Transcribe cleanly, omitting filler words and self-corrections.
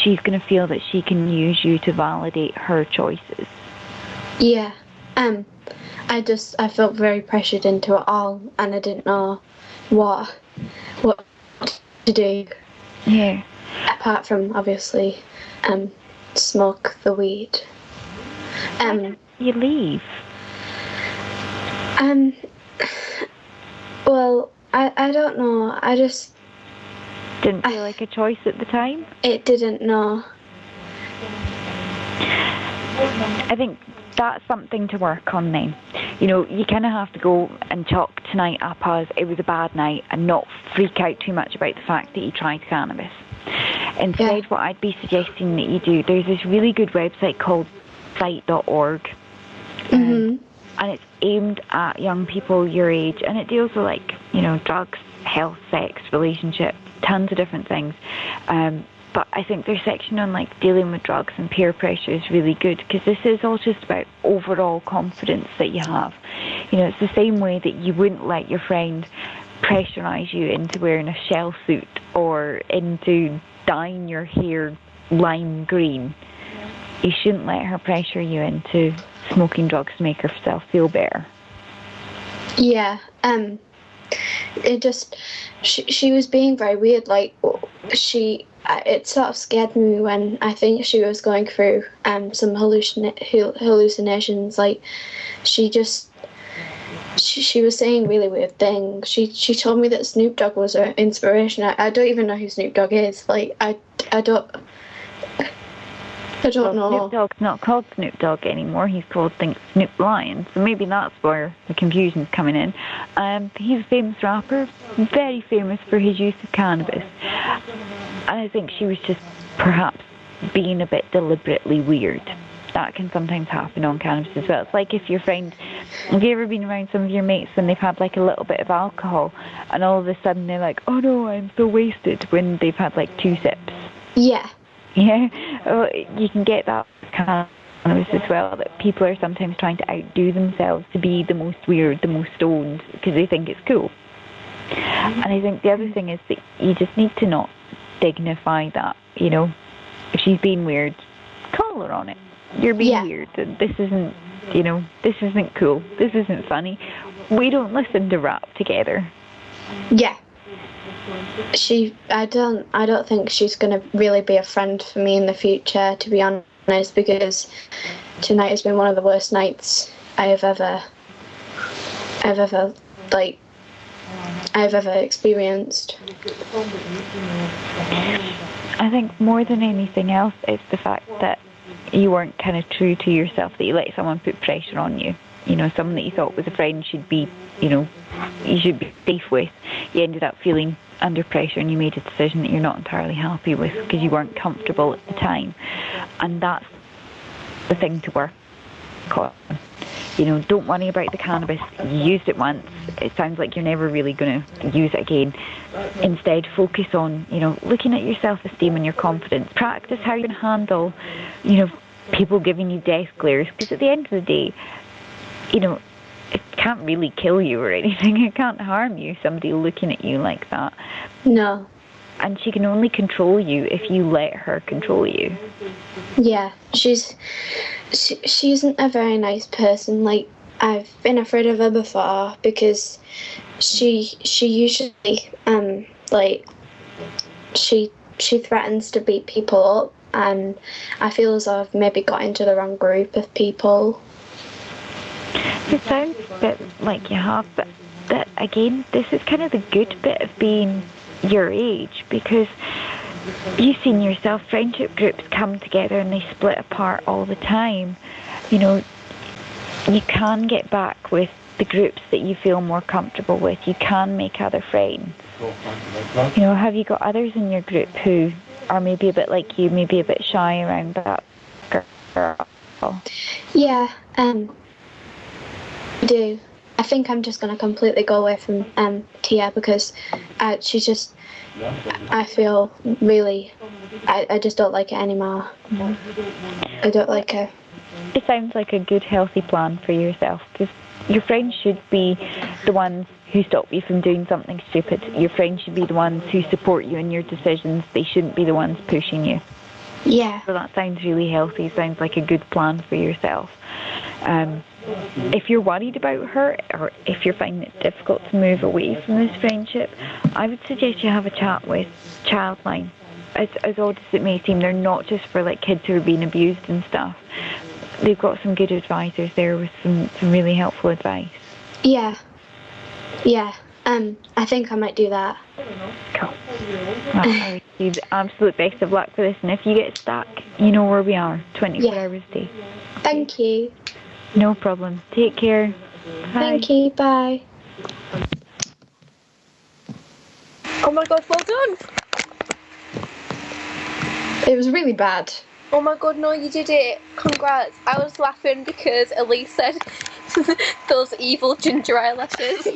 she's going to feel that she can use you to validate her choices. Yeah. I felt very pressured into it all, and I didn't know what to do. Yeah. Apart from, obviously, smoke the weed. Why did you leave? Well, I don't know. I just... Didn't feel like a choice at the time? It didn't, no. I think that's something to work on then. You know, you kind of have to go and chalk tonight up as it was a bad night and not freak out too much about the fact that you tried cannabis. Instead, what I'd be suggesting that you do, there's this really good website called site.org. And it's aimed at young people your age, and it deals with, like, you know, drugs, health, sex, relationship, tons of different things. But I think their section on, like, dealing with drugs and peer pressure is really good, because this is all just about overall confidence that you have. You know, it's the same way that you wouldn't let your friend pressurise you into wearing a shell suit or into dyeing your hair lime green. You shouldn't let her pressure you into smoking drugs to make herself feel better. Yeah, it just... She was being very weird, like, it sort of scared me when I think she was going through some hallucinations. Like, she was saying really weird things. She told me that Snoop Dogg was her inspiration. I don't even know who Snoop Dogg is. Like, I don't know. Snoop Dogg's not called Snoop Dogg anymore. He's called Snoop Lion. So maybe that's where the confusion's coming in. He's a famous rapper, very famous for his use of cannabis. And I think she was just perhaps being a bit deliberately weird. That can sometimes happen on cannabis as well. It's like if your friend... Have you ever been around some of your mates when they've had, like, a little bit of alcohol and all of a sudden they're like, oh no, I'm so wasted, when they've had, like, 2 sips? Yeah. Yeah, you can get that cannabis as well, that people are sometimes trying to outdo themselves to be the most weird, the most stoned, because they think it's cool. And I think the other thing is that you just need to not dignify that, you know. If she's being weird, call her on it. You're being weird, and this isn't, you know, this isn't cool, this isn't funny. We don't listen to rap together. Yeah. I don't think she's going to really be a friend for me in the future, to be honest, because tonight has been one of the worst nights I've ever experienced. I think more than anything else, it's the fact that you weren't kind of true to yourself, that you let someone put pressure on you. You know, someone that you thought was a friend should be, you know, you should be safe with. You ended up feeling under pressure and you made a decision that you're not entirely happy with because you weren't comfortable at the time. And that's the thing to work on. You know, don't worry about the cannabis. You used it once. It sounds like you're never really going to use it again. Instead, focus on, you know, looking at your self-esteem and your confidence. Practice how you can handle, you know, people giving you death glares. Because at the end of the day, you know, it can't really kill you or anything. It can't harm you, somebody looking at you like that. No. And she can only control you if you let her control you. Yeah, she isn't a very nice person. Like, I've been afraid of her before because she usually she threatens to beat people up, and I feel as though I've maybe got into the wrong group of people. It sounds a bit like you have, but that again, this is kind of the good bit of being your age, because you've seen yourself, friendship groups come together and they split apart all the time. You know, you can get back with the groups that you feel more comfortable with. You can make other friends. You know, have you got others in your group who are maybe a bit like you, maybe a bit shy around that girl? Yeah, I do. I think I'm just going to completely go away from Tia because she's just, I feel really, I just don't like it anymore. I don't like her. It sounds like a good, healthy plan for yourself, because your friends should be the ones who stop you from doing something stupid. Your friends should be the ones who support you in your decisions. They shouldn't be the ones pushing you. Yeah. So that sounds really healthy. Sounds like a good plan for yourself. If you're worried about her, or if you're finding it difficult to move away from this friendship, I would suggest you have a chat with Childline. As odd as it may seem, they're not just for like kids who are being abused and stuff. They've got some good advisors there with some really helpful advice. Yeah. I think I might do that. Cool. Well, I wish you the absolute best of luck for this, and if you get stuck, you know where we are, 24 hours a day. Thank you. No problem. Take care. Bye. Thank you. Bye. Oh my god, well done. It was really bad. Oh my god, no, you did it. Congrats. I was laughing because Elise said those evil ginger eyelashes.